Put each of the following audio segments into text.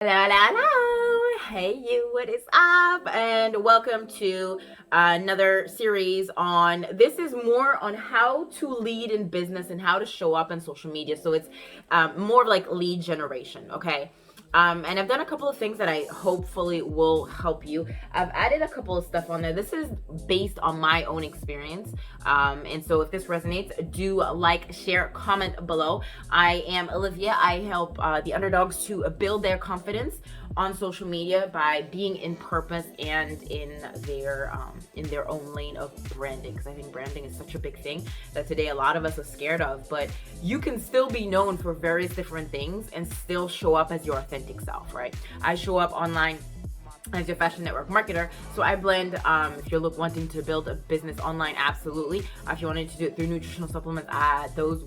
Hello, hello, hello. Hey, you, what is up? And welcome to another series on this is more on how to lead in business and how to show up on social media. So it's more of like lead generation, okay? And I've done a couple of things that I hopefully will help you. I've added a couple of stuff on there. This is based on my own experience. And so if this resonates, do like, share, comment below. I am Olivia. I help the underdogs to build their confidence on social media by being in purpose and in their own lane of branding, because I think branding is such a big thing that today a lot of us are scared of. But you can still be known for various different things and still show up as your authentic self, right? I show up online as your fashion network marketer. So I blend, if you're wanting to build a business online, absolutely. If you wanted to do it through nutritional supplements,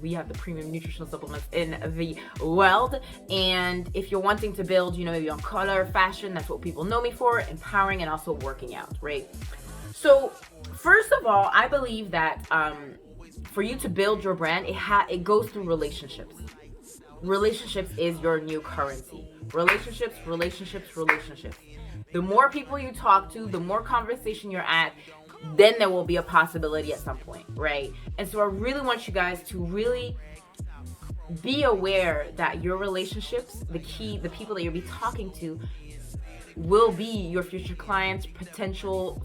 we have the premium nutritional supplements in the world. And if you're wanting to build, maybe on color, fashion, that's what people know me for, empowering and also working out, right? So first of all, I believe that for you to build your brand, it goes through relationships. Relationships is your new currency. Relationships. The more people you talk to, the more conversation you're at, then there will be a possibility at some point, right? And so I really want you guys to really be aware that your relationships, the people that you'll be talking to, will be your future clients, potential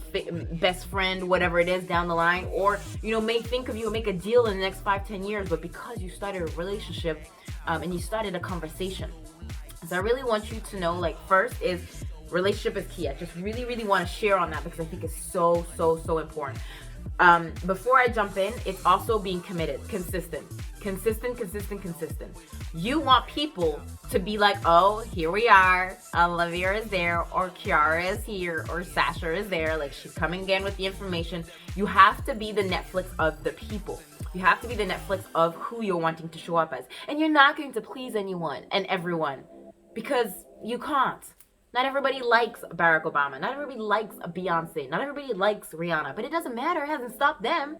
best friend, whatever it is down the line, or may think of you and make a deal in the next 5-10 years, but because you started a relationship and you started a conversation. So I really want you to know, like, first is relationship is key. I just really want to share on that because I think it's so important. Before I jump in, it's also being committed, consistent. You want people to be like, oh, here we are, Olivia is there, or Kiara is here, or Sasha is there, like she's coming again with the information. You have to be the Netflix of the people. You have to be the Netflix of who you're wanting to show up as. And you're not going to please anyone and everyone, because you can't. Not everybody likes Barack Obama. Not everybody likes Beyonce. Not everybody likes Rihanna. But it doesn't matter. It hasn't stopped them,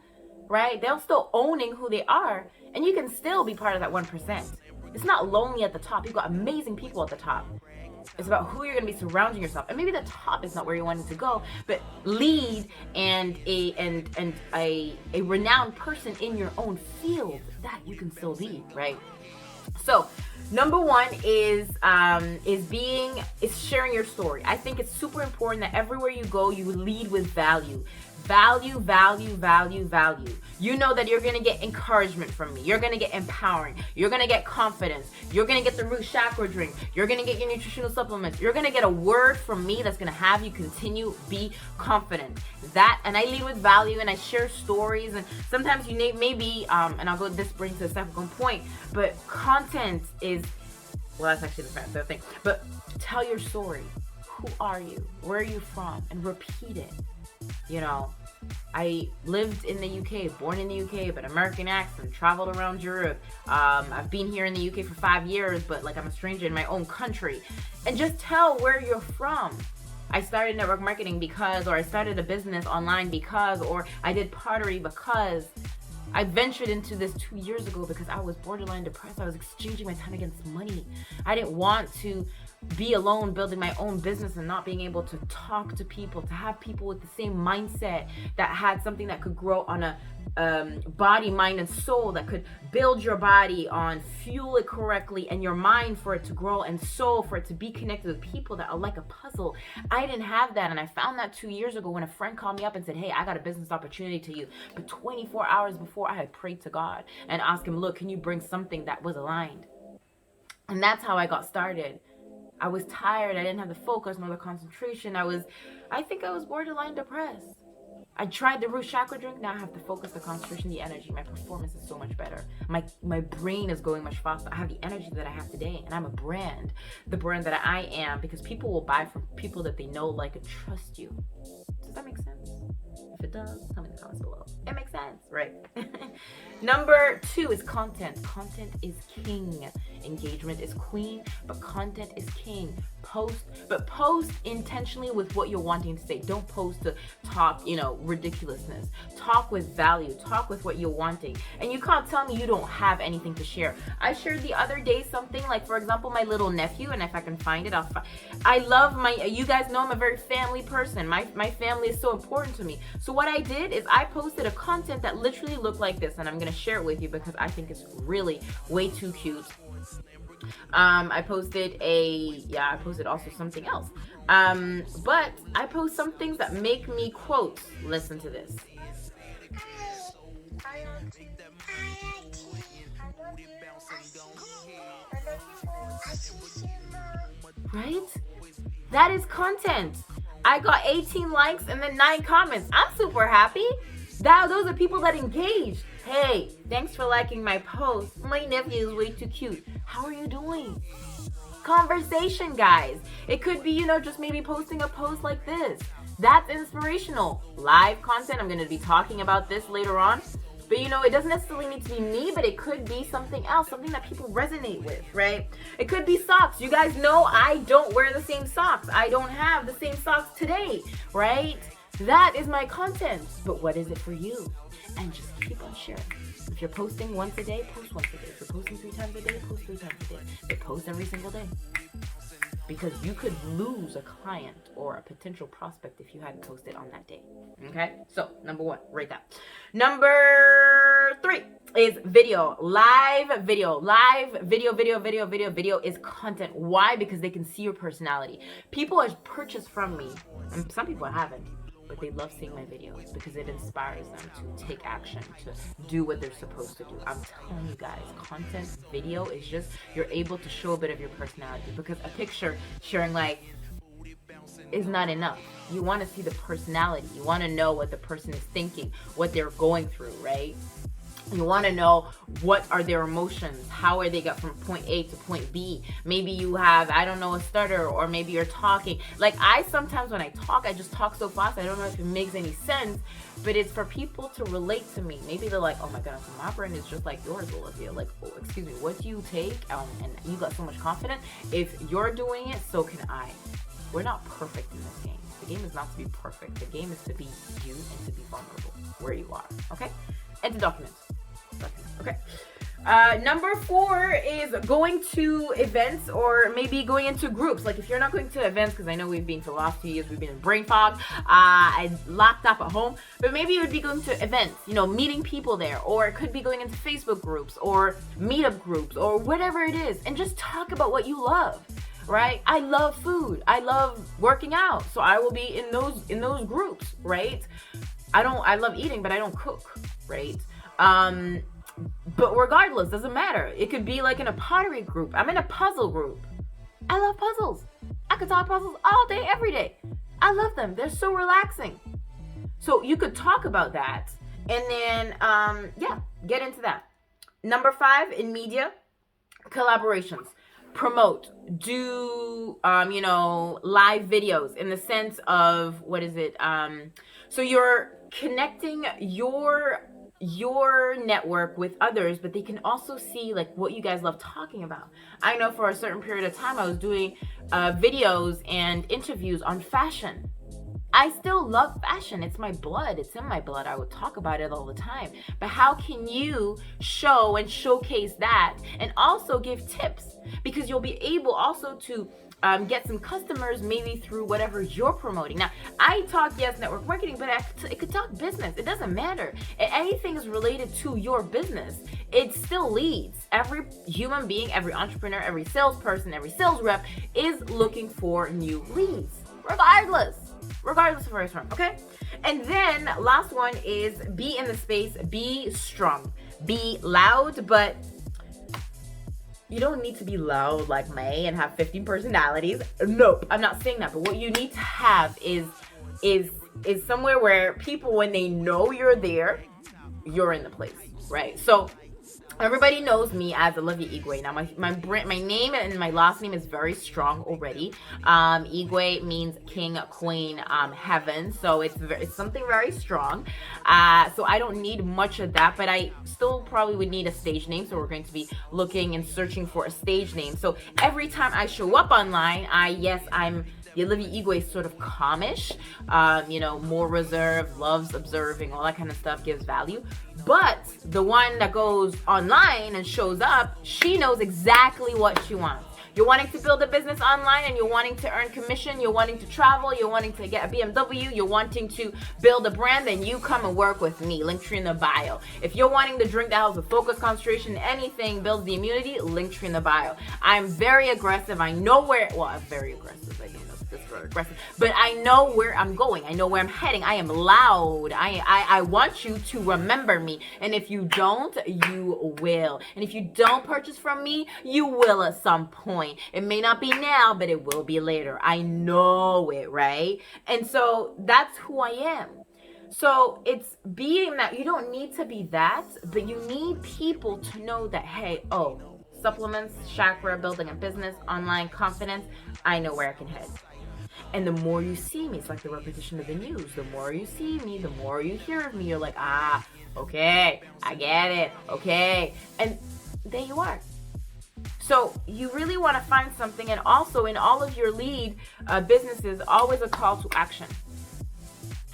right? They're still owning who they are. And you can still be part of that 1%. It's not lonely at the top. You've got amazing people at the top. It's about who you're going to be surrounding yourself. And maybe the top is not where you wanted to go, but lead and a renowned person in your own field, that you can still be, right? So number one is sharing your story. I think it's super important that everywhere you go, you lead with value. Value. You know that you're going to get encouragement from me. You're going to get empowering. You're going to get confidence. You're going to get the root chakra drink. You're going to get your nutritional supplements. You're going to get a word from me that's going to have you continue be confident. And I lead with value, and I share stories, and sometimes you maybe and this brings to the second point, but content is, well, that's actually the third thing, but tell your story. Who are you? Where are you from? And repeat it. I lived in the UK, born in the UK, but American accent, traveled around Europe. I've been here in the UK for 5 years, but like I'm a stranger in my own country. And just tell where you're from. I started network marketing because, or I started a business online because, or I did pottery because. I ventured into this 2 years ago because I was borderline depressed. I was exchanging my time against money. I didn't want to be alone building my own business and not being able to talk to people, to have people with the same mindset that had something that could grow on a body, mind, and soul, that could build your body on, fuel it correctly, and your mind for it to grow, and soul for it to be connected with people that are like a puzzle. I didn't have that, and I found that 2 years ago when a friend called me up and said, hey, I got a business opportunity to you. But 24 hours before, I had prayed to God and asked him, look, can you bring something that was aligned? And that's how I got started. I was tired. I didn't have the focus nor the concentration. I think I was borderline depressed. I tried the root chakra drink. Now I have the focus, the concentration, the energy. My performance is so much better. My brain is going much faster. I have the energy that I have today, and I'm a brand. The brand that I am, because people will buy from people that they know, like, and trust you. Does that make sense? If it does, tell me in the comments below. It makes sense, right? Number 2 is content. Content is king. Engagement is queen, but content is king. Post, but post intentionally with what you're wanting to say. Don't post to talk, ridiculousness. Talk with value. Talk with what you're wanting. And you can't tell me you don't have anything to share. I shared the other day something like, for example, my little nephew, and if I can find it, I love you guys know I'm a very family person. My family is so important to me. So what I did is I posted a content that literally looked like this, and I'm going to share it with you because I think it's really way too cute. I posted also something else. But I post some things that make me quote. Listen to this. Right? That is content. I got 18 likes and then 9 comments. I'm super happy. Those are people that engaged. Hey, thanks for liking my post. My nephew is way too cute. How are you doing? Conversation, guys. It could be, just maybe posting a post like this. That's inspirational. Live content. I'm going to be talking about this later on. But it doesn't necessarily need to be me, but it could be something else, something that people resonate with, right? It could be socks. You guys know I don't wear the same socks. I don't have the same socks today, right? That is my content. But what is it for you? And just keep on sharing. If you're posting once a day, post once a day. If you're posting 3 times a day, post 3 times a day. But post every single day. Because you could lose a client or a potential prospect if you hadn't posted on that day. Okay? So, number 1, rate that. Number 3 is video. Live video. Live video is content. Why? Because they can see your personality. People have purchased from me, and some people haven't, but they love seeing my videos because it inspires them to take action, to do what they're supposed to do. I'm telling you guys, content video is just, you're able to show a bit of your personality, because a picture sharing is not enough. You want to see the personality. You want to know what the person is thinking, what they're going through, right? You want to know what are their emotions, how are they got from point A to point B. Maybe you have, a stutter, or maybe you're talking. Like sometimes when I talk, I just talk so fast, I don't know if it makes any sense, but it's for people to relate to me. Maybe they're like, oh my goodness, my brain is just like yours, Olivia. Like, oh, excuse me, what do you take? And you got so much confidence. If you're doing it, so can I. We're not perfect in this game. The game is not to be perfect. The game is to be you and to be vulnerable where you are, okay? And to document. Okay. Number 4 is going to events, or maybe going into groups. Like if you're not going to events, because I know we've been for the last 2 years, we've been in brain fog, I locked up at home, but maybe you would be going to events, meeting people there, or it could be going into Facebook groups or meetup groups or whatever it is, and just talk about what you love. Right? I love food. I love working out. So I will be in those groups, right? I love eating, but I don't cook, right? But regardless, doesn't matter. It could be like in a pottery group. I'm in a puzzle group. I love puzzles. I could talk puzzles all day, every day. I love them. They're so relaxing. So you could talk about that, and then, get into that. Number 5 in media, collaborations. Promote, do, live videos in the sense of, so you're connecting your network with others, but they can also see like what you guys love talking about. I know for a certain period of time I was doing videos and interviews on fashion. I still love fashion. It's my blood. It's in my blood. I would talk about it all the time. But how can you show and showcase that and also give tips? Because you'll be able also to get some customers maybe through whatever you're promoting. Now, I talk, yes, network marketing, but it could talk business. It doesn't matter. Anything is related to your business. It still leads. Every human being, every entrepreneur, every salesperson, every sales rep is looking for new leads, regardless of where it's from, okay? And then last one is be in the space, be strong, be loud, but you don't need to be loud like me and have 15 personalities. Nope, I'm not saying that. But what you need to have is somewhere where people, when they know you're there, you're in the place, right? So Everybody knows me as Olivia Igwe. Now, my name and my last name is very strong already. Igwe means king, queen, heaven. So it's something very strong. So I don't need much of that, but I still probably would need a stage name. So we're going to be looking and searching for a stage name. So every time I show up online, I'm the Olivia Igwe is sort of calmish, more reserved, loves observing, all that kind of stuff, gives value. But the one that goes online and shows up, she knows exactly what she wants. You're wanting to build a business online and you're wanting to earn commission, you're wanting to travel, you're wanting to get a BMW, you're wanting to build a brand, then you come and work with me. Linktree in the bio. If you're wanting to drink that helps with focus, concentration, anything builds the immunity, Linktree in the bio. I'm very aggressive. I know I'm very aggressive. I don't know if this is very aggressive, but I know where I'm going. I know where I'm heading. I am loud. I want you to remember me. And if you don't, you will. And if you don't purchase from me, you will at some point. It may not be now, but it will be later. I know it, right? And so that's who I am. So it's being that you don't need to be that, but you need people to know that, hey, supplements, chakra, building a business, online confidence, I know where I can head. And the more you see me, it's like the repetition of the news. The more you see me, the more you hear of me, you're like, okay, I get it, okay. And there you are. So you really want to find something, and also in all of your lead businesses, always a call to action,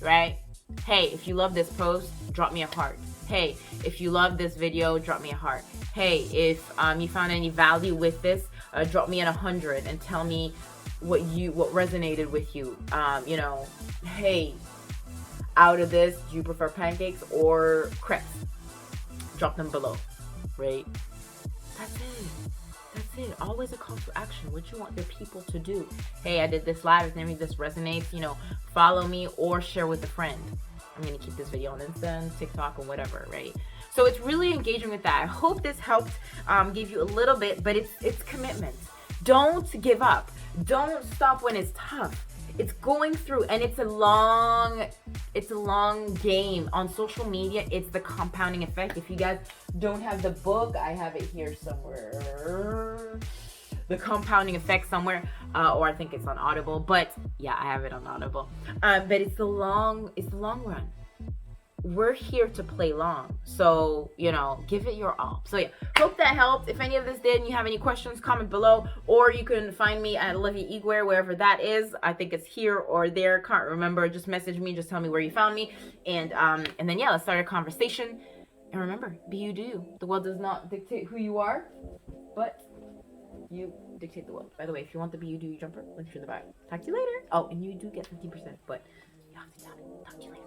right? Hey, if you love this post, drop me a heart. Hey, if you love this video, drop me a heart. Hey, if you found any value with this, drop me an 100 and tell me what resonated with you. Hey, out of this, do you prefer pancakes or crepes? Drop them below, right? That's it. That's it. Always a call to action. What you want your people to do. Hey, I did this live. If any of this resonates, follow me or share with a friend. I'm going to keep this video on Insta and TikTok and whatever, right? So it's really engaging with that. I hope this helped give you a little bit, but it's commitment. Don't give up. Don't stop when it's tough. It's going through, and it's a long game. On social media, it's the compounding effect. If you guys don't have the book, I have it here somewhere. The Compounding Effect somewhere, or I think it's on Audible, but yeah, I have it on Audible. But it's the long run. We're here to play long, so give it your all. So yeah, hope that helped. If any of this did and you have any questions, comment below, or you can find me at Olivia Igwe, wherever that is. I think it's here or there, can't remember. Just message me, just tell me where you found me, and then yeah, let's start a conversation. And remember, be you, do you. The world does not dictate who you are, but you dictate the world. By the way, if you want the Be You Do You jumper, link in the bio. Talk to you later. Oh, and you do get 15%, but you have to tell me. Talk to you later.